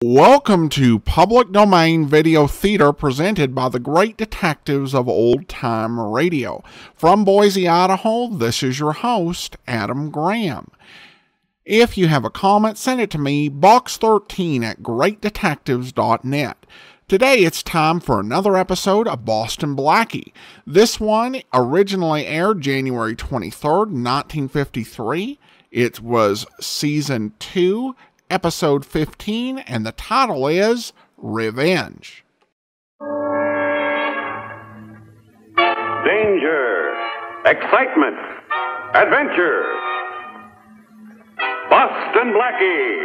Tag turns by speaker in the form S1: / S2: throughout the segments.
S1: Welcome to Public Domain Video Theater presented by the great detectives of Old Time Radio. From Boise, Idaho, this is your host, Adam Graham. If you have a comment, send it to me, box13@greatdetectives.net. Today it's time for another episode of Boston Blackie. This one originally aired January 23rd, 1953. It was Season 2, Episode 15, and the title is Revenge.
S2: Danger, excitement, adventure. Boston Blackie.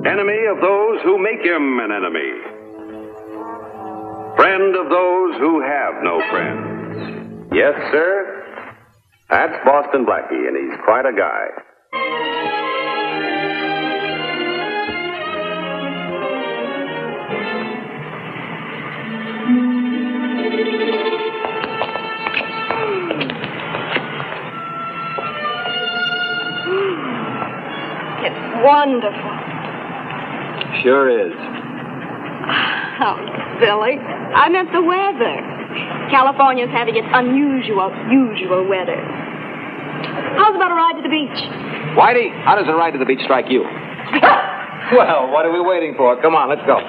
S2: Enemy of those who make him an enemy. Friend of those who have no friends. Yes, sir. That's Boston Blackie, and he's quite a guy.
S3: It's wonderful.
S4: Sure is.
S3: Oh, silly. I meant the weather. California's having its unusual weather. How's about a ride to the beach?
S4: Whitey, how does a ride to the beach strike you? Well, what are we waiting for? Come on, let's go.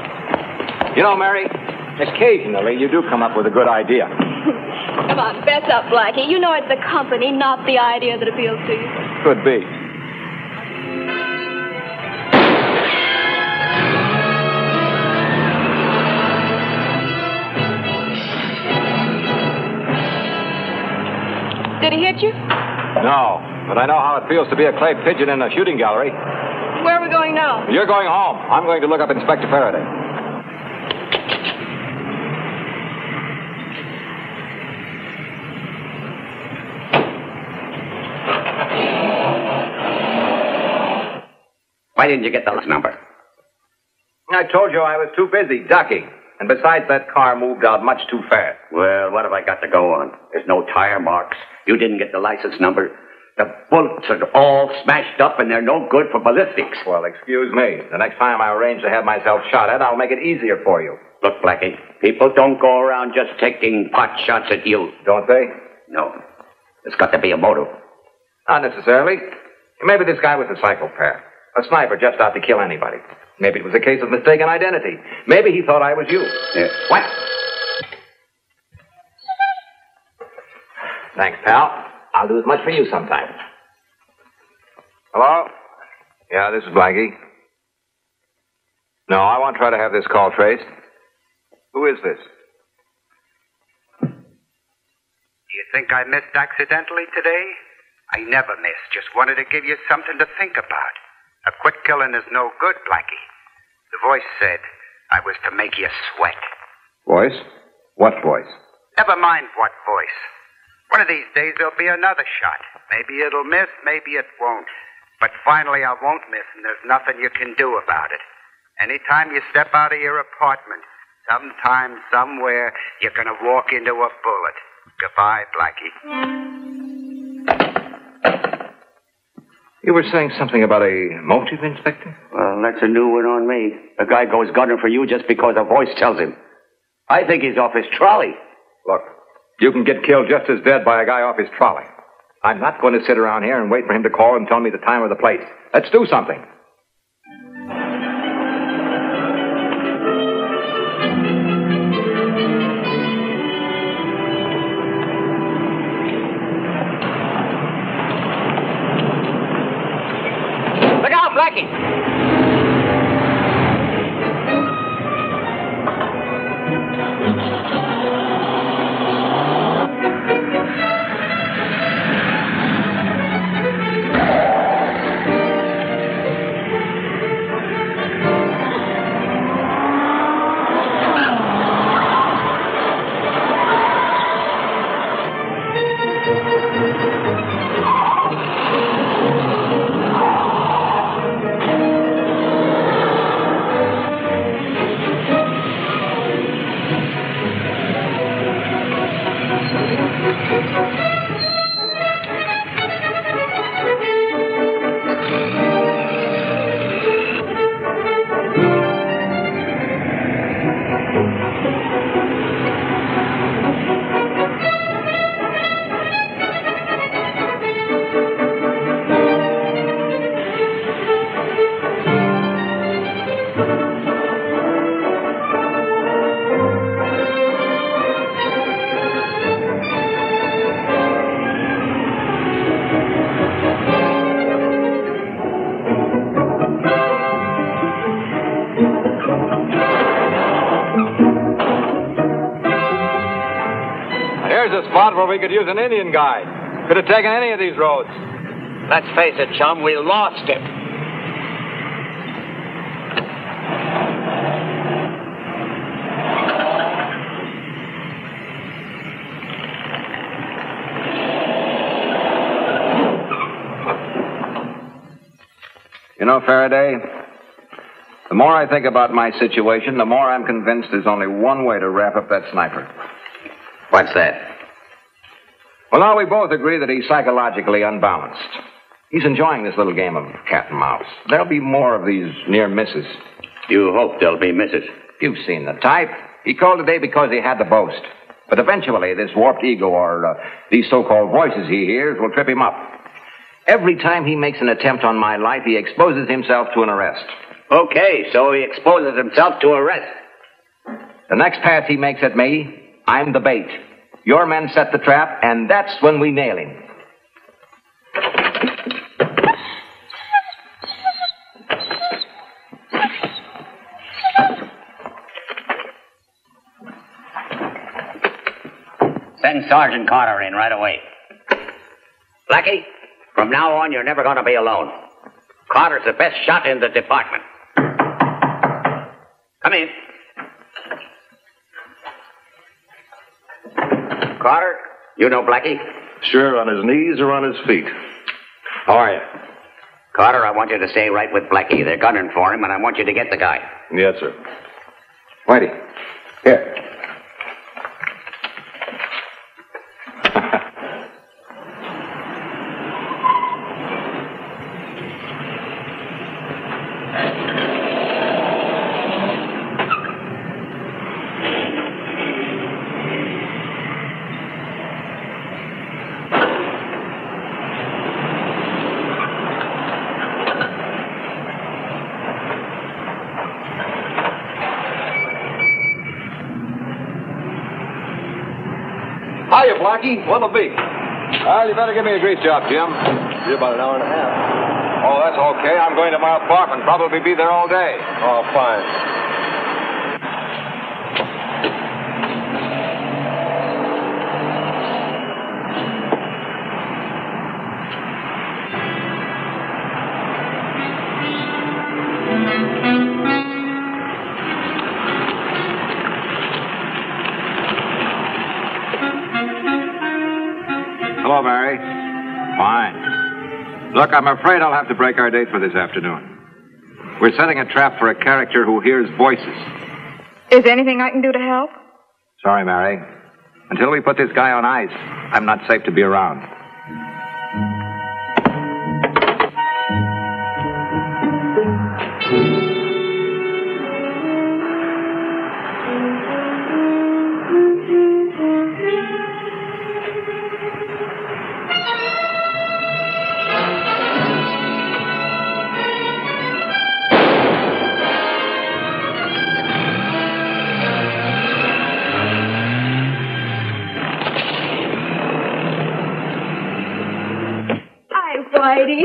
S4: You know, Mary, occasionally you do come up with a good idea.
S3: Come on, fess up, Blackie. You know it's the company, not the idea that appeals to you.
S4: Could be.
S3: Did he hit you?
S4: No, but I know how it feels to be a clay pigeon in a shooting gallery.
S3: Where are we going now?
S4: You're going home. I'm going to look up Inspector Faraday.
S5: Why didn't you get those number?
S4: I told you I was too busy ducking. And besides, that car moved out much too fast.
S5: Well, what have I got to go on? There's no tire marks. You didn't get the license number. The bullets are all smashed up and they're no good for ballistics.
S4: Well, excuse me. The next time I arrange to have myself shot at, I'll make it easier for you.
S5: Look, Blackie, people don't go around just taking pot shots at you.
S4: Don't they?
S5: No. There's got to be a motive.
S4: Not necessarily. Maybe this guy was a psychopath. A sniper just out to kill anybody. Maybe it was a case of mistaken identity. Maybe he thought I was you.
S5: Yeah. What?
S4: Thanks, pal. I'll do as much for you sometime. Hello? Yeah, this is Blackie. No, I won't try to have this call traced. Who is this?
S6: Do you think I missed accidentally today? I never miss. Just wanted to give you something to think about. A quick killing is no good, Blackie. The voice said I was to make you sweat.
S4: Voice? What voice?
S6: Never mind what voice. One of these days there'll be another shot. Maybe it'll miss, maybe it won't. But finally I won't miss, and there's nothing you can do about it. Anytime you step out of your apartment, sometime, somewhere, you're going to walk into a bullet. Goodbye, Blackie.
S4: You were saying something about a motive, Inspector?
S5: Well, that's a new one on me. A guy goes gunning for you just because a voice tells him. I think he's off his trolley.
S4: Look, you can get killed just as dead by a guy off his trolley. I'm not going to sit around here and wait for him to call and tell me the time or the place. Let's do something. Look out, Blackie! spot where we could use an Indian guide. Could have taken any of these roads.
S5: Let's face it, chum, we lost him.
S4: You know, Faraday, the more I think about my situation, the more I'm convinced there's only one way to wrap up that sniper.
S5: What's that?
S4: Well, now we both agree that he's psychologically unbalanced. He's enjoying this little game of cat and mouse. There'll be more of these near misses.
S5: You hope there'll be misses.
S4: You've seen the type. He called today because he had the boast. But eventually, this warped ego or these so-called voices he hears will trip him up. Every time he makes an attempt on my life, he exposes himself to an arrest.
S5: Okay, so he exposes himself to arrest.
S4: The next pass he makes at me, I'm the bait. Your men set the trap, and that's when we nail him.
S5: Send Sergeant Carter in right away. Blackie, from now on, you're never going to be alone. Carter's the best shot in the department. Come in. Carter, you know Blackie?
S7: Sure, on his knees or on his feet.
S4: How are you?
S5: Carter, I want you to stay right with Blackie. They're gunning for him, and I want you to get the guy.
S7: Yes, sir.
S4: Whitey, here. Hiya, Blackie. What'll be? Well, you better give me a grease job, Jim.
S7: You're about an hour and a half.
S4: Oh, that's okay. I'm going to my apartment. Probably be there all day.
S7: Oh, fine.
S4: Hello, Mary. Fine. Look, I'm afraid I'll have to break our date for this afternoon. We're setting a trap for a character who hears voices.
S3: Is there anything I can do to help?
S4: Sorry, Mary. Until we put this guy on ice, I'm not safe to be around.
S3: Whitey.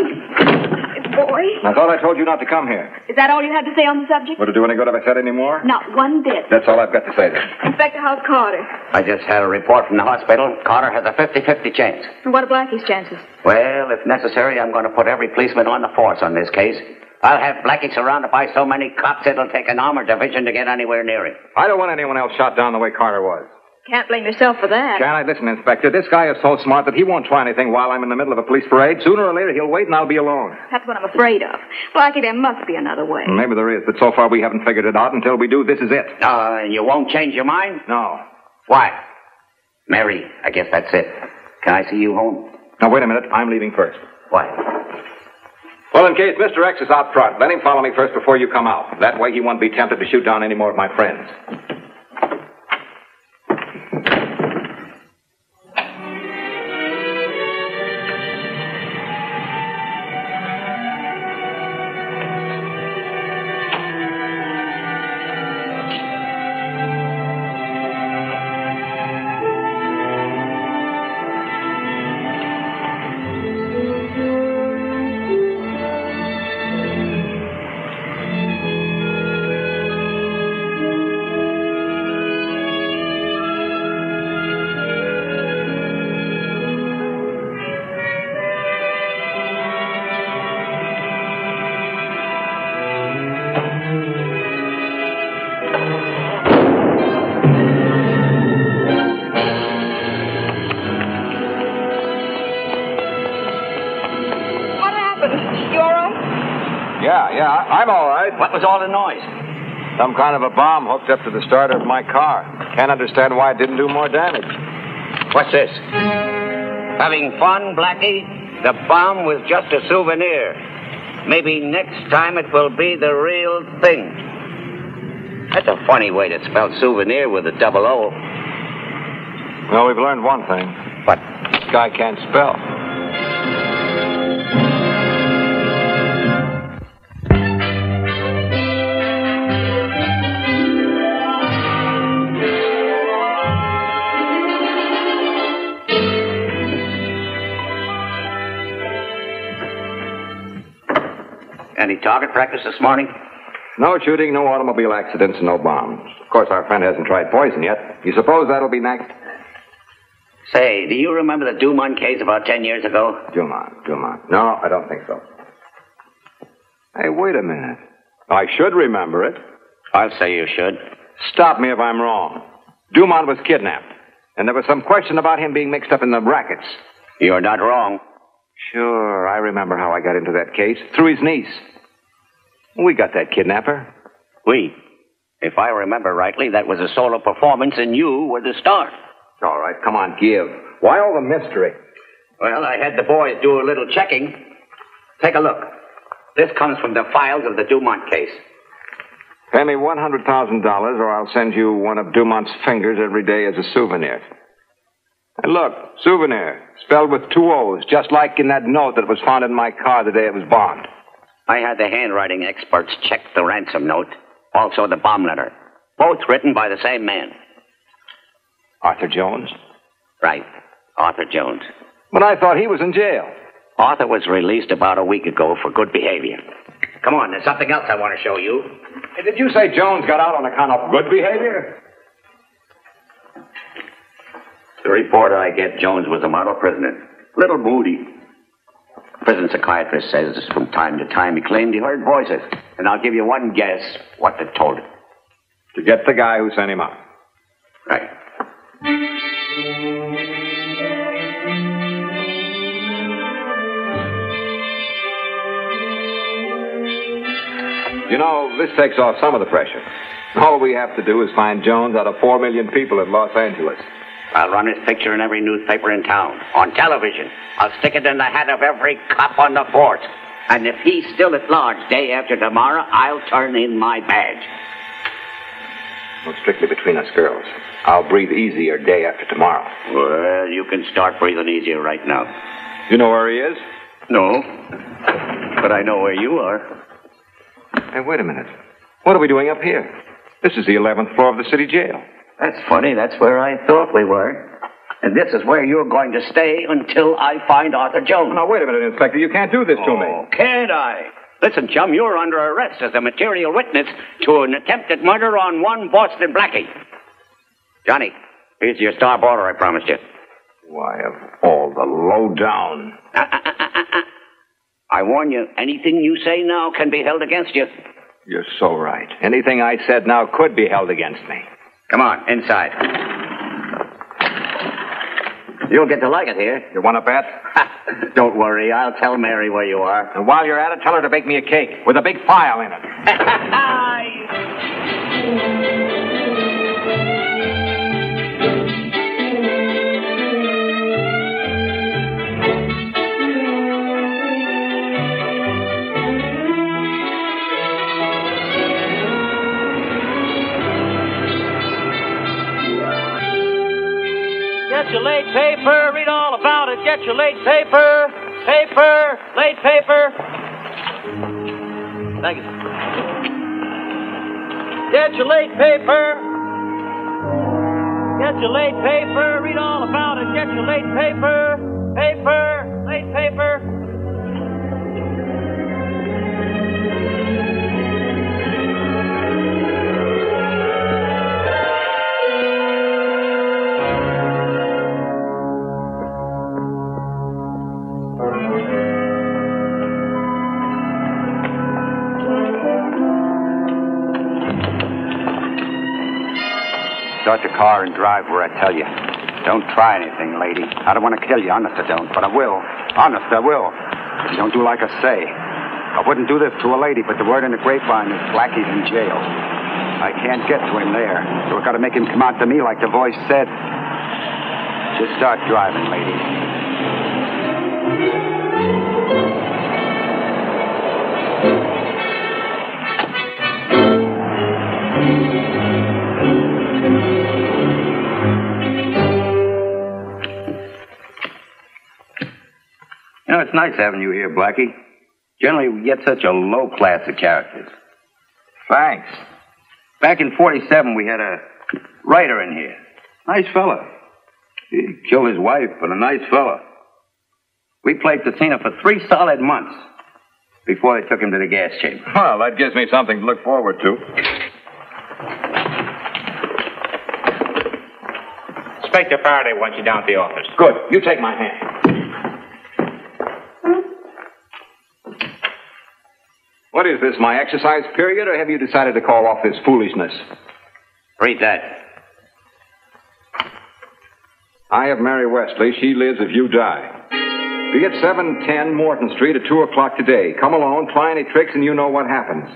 S3: Boy.
S4: I thought I told you not to come here.
S3: Is that all you had to say on the subject?
S4: Would it do any good if I said any more?
S3: Not one bit.
S4: That's all I've got to say then.
S3: Inspector, how's Carter?
S5: I just had a report from the hospital. Carter has a 50-50 chance.
S3: And what are Blackie's chances?
S5: Well, if necessary, I'm going to put every policeman on the force on this case. I'll have Blackie surrounded by so many cops it'll take an armored division to get anywhere near him.
S4: I don't want anyone else shot down the way Carter was.
S3: Can't blame yourself for that.
S4: Can I? Listen, Inspector, this guy is so smart that he won't try anything while I'm in the middle of a police parade. Sooner or later, he'll wait and I'll be alone.
S3: That's what I'm afraid of. Blackie, there must be another way.
S4: Maybe there is, but so far we haven't figured it out. Until we do, this is it.
S5: You won't change your mind?
S4: No.
S5: Why? Mary, I guess that's it. Can I see you home?
S4: Now, wait a minute. I'm leaving first.
S5: Why?
S4: Well, in case Mr. X is out front, let him follow me first before you come out. That way he won't be tempted to shoot down any more of my friends. Yeah, I'm all right.
S5: What was all the noise?
S4: Some kind of a bomb hooked up to the starter of my car. Can't understand why it didn't do more damage.
S5: What's this? Having fun, Blackie? The bomb was just a souvenir. Maybe next time it will be the real thing. That's a funny way to spell souvenir with a double O.
S4: Well, we've learned one thing.
S5: What?
S4: This guy can't spell.
S5: Any target practice this morning?
S4: No shooting, no automobile accidents, and no bombs. Of course, our friend hasn't tried poison yet. You suppose that'll be next?
S5: Say, do you remember the Dumont case about 10 years ago?
S4: Dumont. No, I don't think so. Hey, wait a minute. I should remember it.
S5: I'll say you should.
S4: Stop me if I'm wrong. Dumont was kidnapped, and there was some question about him being mixed up in the rackets.
S5: You're not wrong.
S4: Sure, I remember how I got into that case. Through his niece. We got that kidnapper.
S5: We? If I remember rightly, that was a solo performance and you were the star.
S4: All right, come on, give. Why all the mystery?
S5: Well, I had the boys do a little checking. Take a look. This comes from the files of the Dumont case.
S4: Pay me $100,000 or I'll send you one of Dumont's fingers every day as a souvenir. And look, souvenir, spelled with 2 O's, just like in that note that was found in my car the day it was bombed.
S5: I had the handwriting experts check the ransom note, also the bomb letter, both written by the same man.
S4: Arthur Jones?
S5: Right, Arthur Jones.
S4: But I thought he was in jail.
S5: Arthur was released about a week ago for good behavior. Come on, there's something else I want to show you.
S4: Hey, did you say Jones got out on account of good behavior?
S5: The report I get, Jones was a model prisoner. Little moody. Prison psychiatrist says from time to time he claimed he heard voices. And I'll give you one guess what they told him.
S4: To get the guy who sent him out.
S5: Right.
S4: You know, this takes off some of the pressure. All we have to do is find Jones out of 4 million people in Los Angeles.
S5: I'll run his picture in every newspaper in town, on television. I'll stick it in the hat of every cop on the force. And if he's still at large day after tomorrow, I'll turn in my badge.
S4: Well, strictly between us girls. I'll breathe easier day after tomorrow.
S5: Well, you can start breathing easier right now.
S4: You know where he is?
S5: No. But I know where you are.
S4: Hey, wait a minute. What are we doing up here? This is the 11th floor of the city jail.
S5: That's funny. That's where I thought we were. And this is where you're going to stay until I find Arthur Jones.
S4: Now, wait a minute, Inspector. You can't do this to me.
S5: Can't I? Listen, chum, you're under arrest as a material witness to an attempted murder on one Boston Blackie. Johnny, here's your star border I promised you.
S4: Why, of all the low-down.
S5: I warn you, anything you say now can be held against you.
S4: You're so right. Anything I said now could be held against me.
S5: Come on, inside. You'll get to like it here.
S4: You want to bet?
S5: Don't worry, I'll tell Mary where you are.
S4: And while you're at it, tell her to bake me a cake with a big file in it.
S8: Get your late paper, read all about it. Get your late paper, late paper. Thank you. Get your late paper. Get your late paper, read all about it. Get your late paper, late paper.
S6: Start your car and drive where I tell you. Don't try anything, lady. I don't want to kill you, honest I don't, but I will. Honest, I will. If you don't do like I say. I wouldn't do this to a lady, but the word in the grapevine is Blackie's in jail. I can't get to him there, so I've got to make him come out to me like the voice said. Just start driving, lady.
S5: You know, it's nice having you here, Blackie. Generally, we get such a low class of characters. Thanks. Back in 47, we had a writer in here. Nice fella. He killed his wife, but a nice fella. We played Casino for 3 solid months before they took him to the gas chamber.
S4: Well, that gives me something to look forward to.
S9: Inspector Faraday wants you down at the office.
S4: Good. You take my hand. What is this, my exercise period, or have you decided to call off this foolishness?
S5: Read that.
S4: I have Mary Wesley. She lives if you die. Be at 710 Morton Street at 2 o'clock today. Come alone, try any tricks, and you know what happens.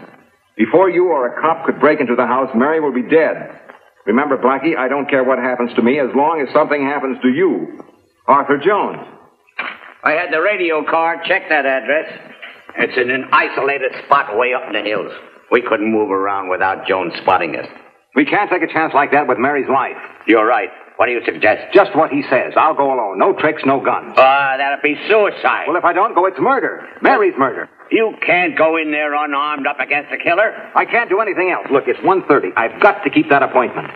S4: Before you or a cop could break into the house, Mary will be dead. Remember, Blackie, I don't care what happens to me as long as something happens to you. Arthur Jones.
S5: I had the radio car check that address. It's in an isolated spot way up in the hills. We couldn't move around without Jones spotting us.
S4: We can't take a chance like that with Mary's life.
S5: You're right. What do you suggest?
S4: Just what he says. I'll go alone. No tricks, no guns.
S5: That'd be suicide.
S4: Well, if I don't go, it's murder. Mary's murder.
S5: You can't go in there unarmed up against a killer.
S4: I can't do anything else. Look, it's 1:30. I've got to keep that appointment.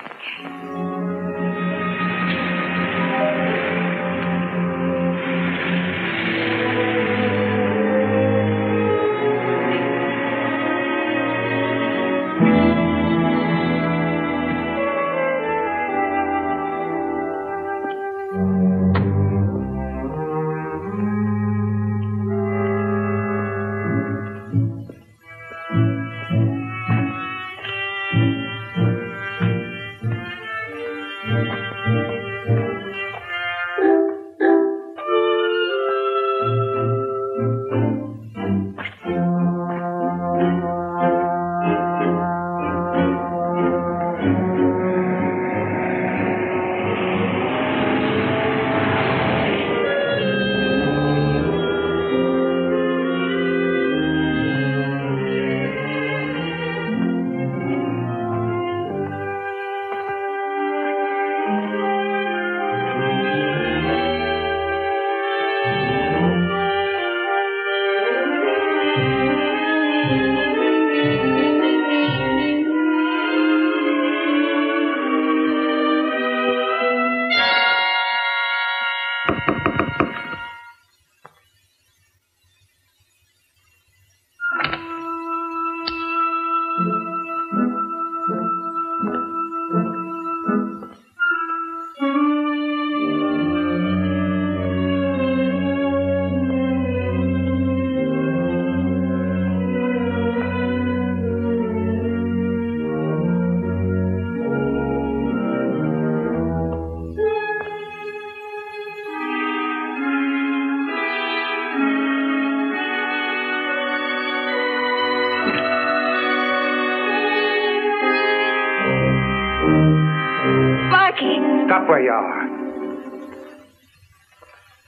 S6: Stop where you are.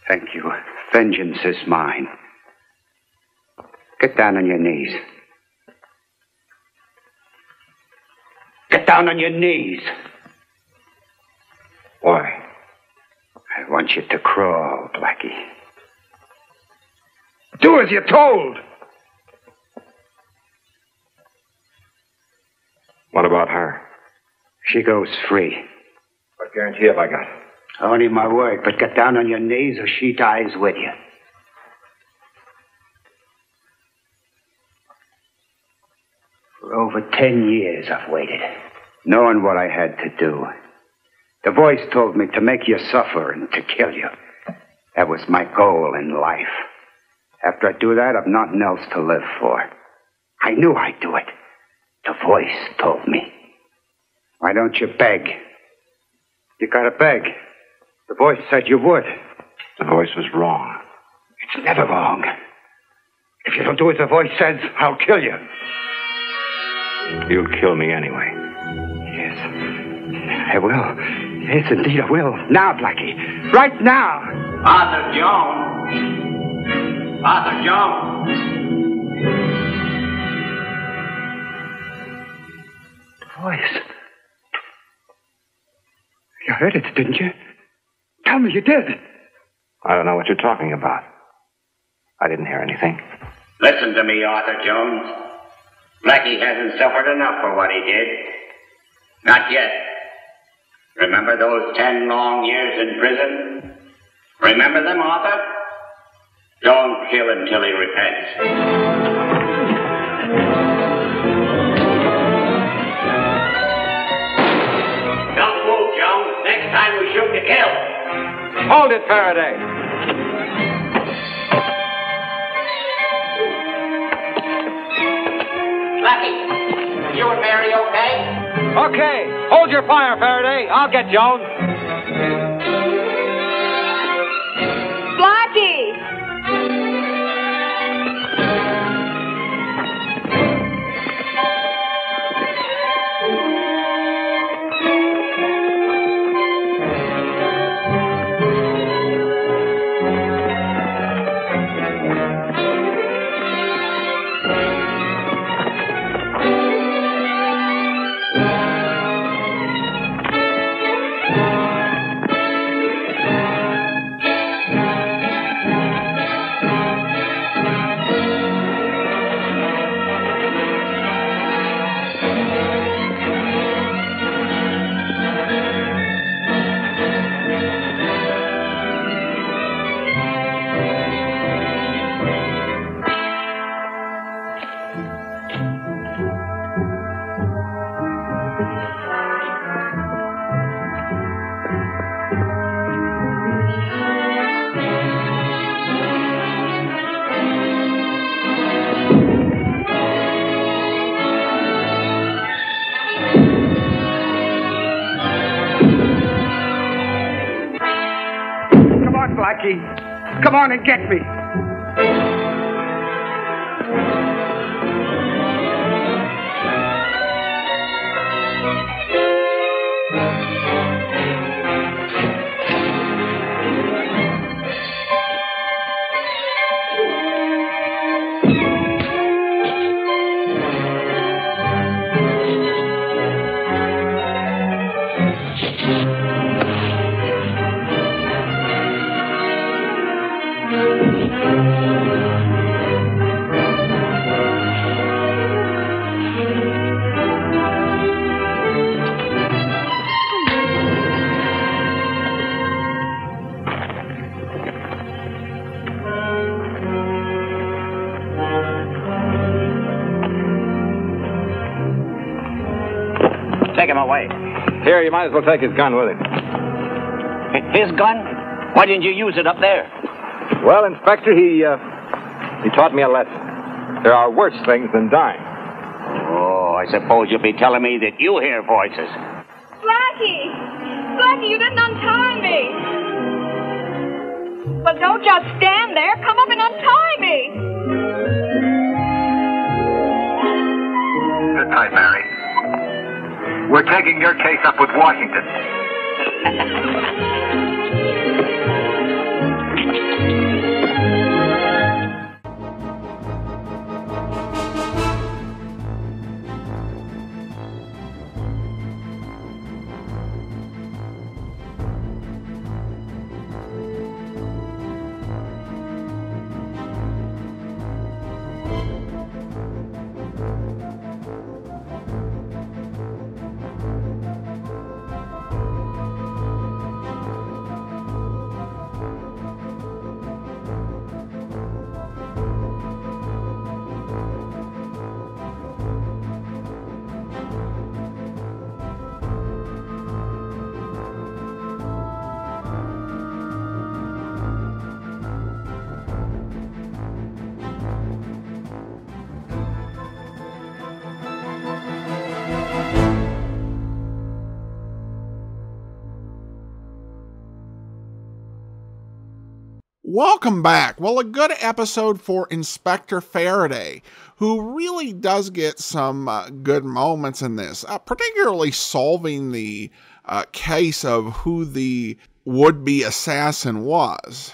S6: Thank you. Vengeance is mine. Get down on your knees. Get down on your knees.
S4: Why?
S6: I want you to crawl, Blackie. Do as you're told.
S4: What about her?
S6: She goes free.
S4: What guarantee have I got?
S6: Only my word, but get down on your knees or she dies with you. For over 10 years I've waited, knowing what I had to do. The voice told me to make you suffer and to kill you. That was my goal in life. After I do that, I've nothing else to live for. I knew I'd do it. The voice told me. Why don't you beg? You gotta beg. The voice said you would.
S4: The voice was wrong.
S6: It's never wrong. If you don't do as the voice says, I'll kill you.
S4: You'll kill me anyway.
S6: Yes. I will. Yes, indeed I will. Now, Blackie. Right now.
S5: Arthur Jones. Arthur Jones.
S6: Voice. You heard it, didn't you? Tell me you did.
S4: I don't know what you're talking about. I didn't hear anything.
S5: Listen to me, Arthur Jones. Blackie hasn't suffered enough for what he did. Not yet. Remember those 10 long years in prison? Remember them, Arthur? Don't kill him till he repents. Don't move, Jones. Next time we shoot to kill.
S4: Hold it, Faraday.
S5: Blackie, you and Mary okay?
S8: Okay. Hold your fire, Faraday. I'll get Jones.
S3: Blackie!
S6: Blackie. Come on and get me.
S5: Take him away.
S4: Here, you might as well take his gun with him.
S5: His gun? Why didn't you use it up there?
S4: Well, Inspector, he taught me a lesson. There are worse things than dying.
S5: Oh, I suppose you'll be telling me that you hear voices.
S3: Blackie! Blackie, you didn't untie me! Well, don't just stand there. Come up and untie me!
S6: Good night, Mary. We're taking your case up with Washington.
S1: Welcome back. Well, a good episode for Inspector Faraday, who really does get some good moments in this, particularly solving the case of who the would-be assassin was.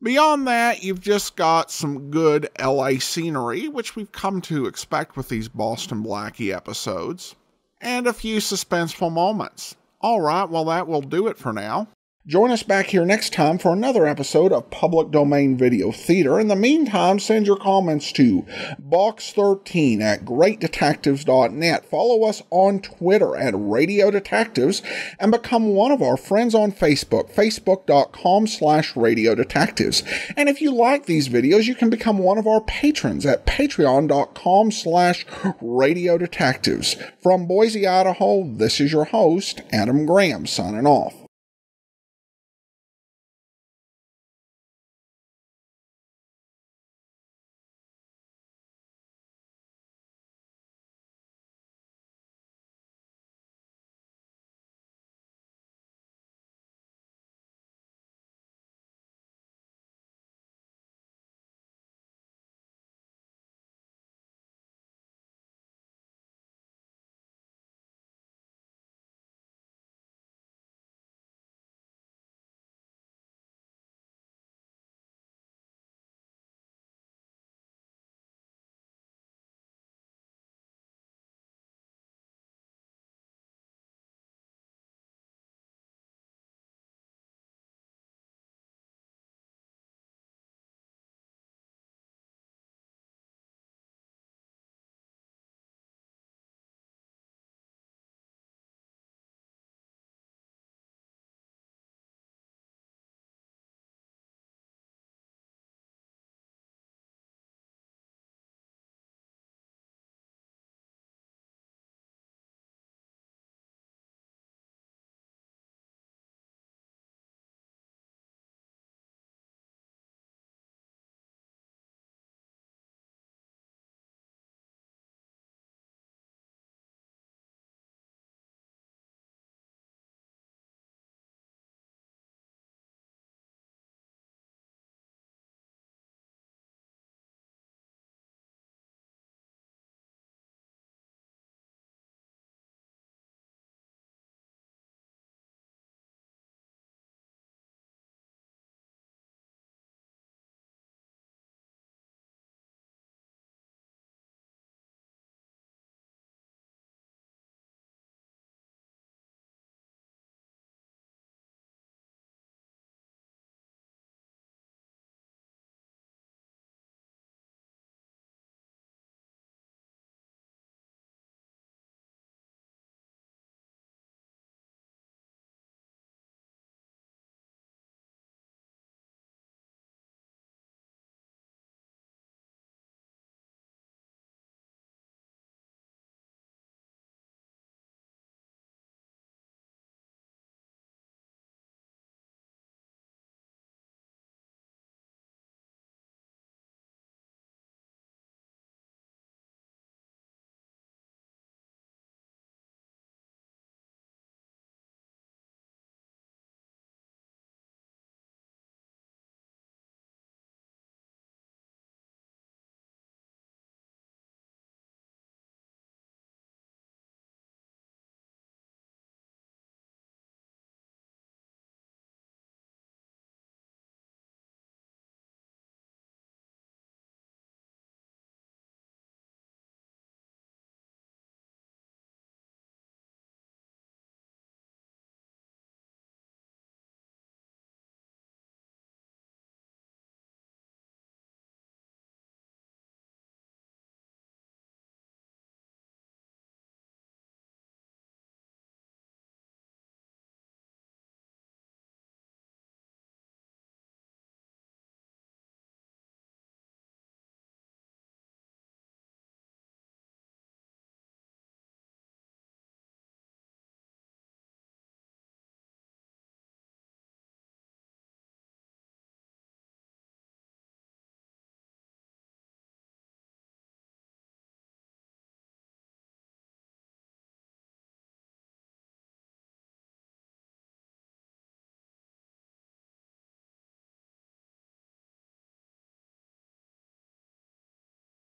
S1: Beyond that, you've just got some good LA scenery, which we've come to expect with these Boston Blackie episodes, and a few suspenseful moments. All right, well, that will do it for now. Join us back here next time for another episode of Public Domain Video Theater. In the meantime, send your comments to box13@greatdetectives.net. Follow us on Twitter at Radio Detectives and become one of our friends on Facebook, facebook.com/Radio Detectives. And if you like these videos, you can become one of our patrons at patreon.com/Radio Detectives. From Boise, Idaho, this is your host, Adam Graham, signing off.